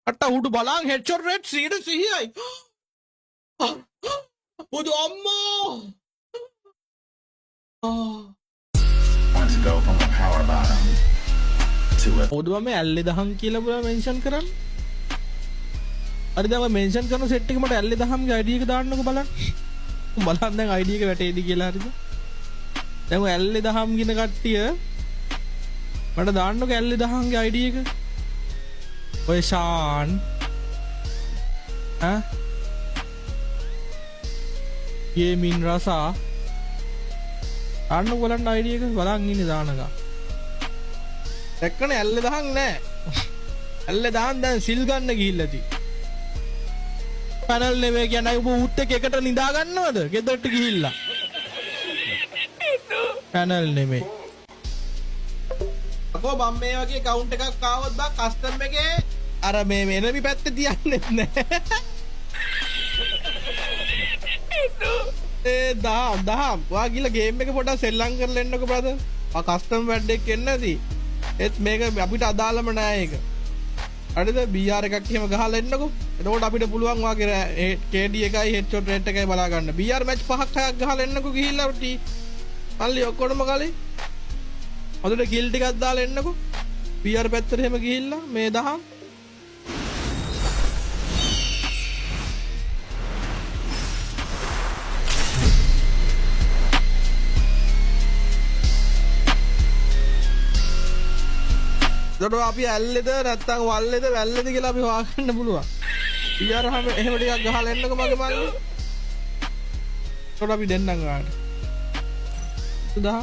අට උඩු බලන් හෙඩ්ෂොට් රේට් 100යි. බුදු අම්මෝ. Want to go from a power bottom to a ඔදුව මේ ඇල්ලේ දහම් කියලා බුලා මෙන්ෂන් කරන්න. හරි දැන් ඔය මෙන්ෂන් කරන සෙට් එක මට ඇල්ලේ දහම්ගේ ID එක දාන්නකෝ බලන්න. බලන්න දැන් ID එක වැටේද කියලා හරිද? දැන් ඔය ඇල්ලේ දහම් කියන කට්ටිය මට දාන්නකෝ ඇල්ලේ දහම්ගේ ID එක. ඔය ෂාන් ගේමින් රසා දාන්නකෝ බලන්න ID එක බලන් ඉන්නේ දානකම්. දැක්කනේ ඇල්ලේ දහම් නෑ. ඇල්ලේ දහම් දැන් සිල් ගන්න ගිහිල්ලා තියෙන්නේ. පැනල් නෙමෙයි කියන්නේ ඔබ ඌත් එකට නිදා ගන්නවද? ගෙදරට ගිහිල්ලා. පැනල් නෙමෙයි. අකෝ මම මේ වගේ account එකක් ආවොත් බා කස්ටම් එකේ අර මේ එනමි පැත්තේ තියන්නෙත් නෑ. ඒ දහම් ඔයා ගිහලා ගේම් එක පොඩ්ඩක් සෙල්ලම් කරලා එන්නකෝ බ්‍රදර්. ආ කස්ටම් වැඩ එක එන්නදී. ඒත් මේක අපිට අදාළම නෑ ඒක. හරිද? BR එකක් එහෙම ගහලා එන්නකෝ. එතකොට අපිට පුළුවන් වාගේ KD එකයි headshot rate එකයි බලා ගන්න. BR match 5ක් 6ක් ගහලා එන්නකෝ ගිහිල්ලා අල්ලි ඔක්කොම ගලේ. හොඳට kill ටිකක් දාලා එන්නකෝ. BR පැත්තට එහෙම ගිහිල්ලා මේ දහම් දොඩ අපි ඇල්ලේද නැත්තම් වල්ලේද වැල්ලේද කියලා අපි හොයාගන්න පුළුවන්. ඊයරහම එහෙම ටිකක් ගහලා එන්නකෝ මගේ මල්ලේ. දොඩ අපි දෙන්නම් ගාට. සුදා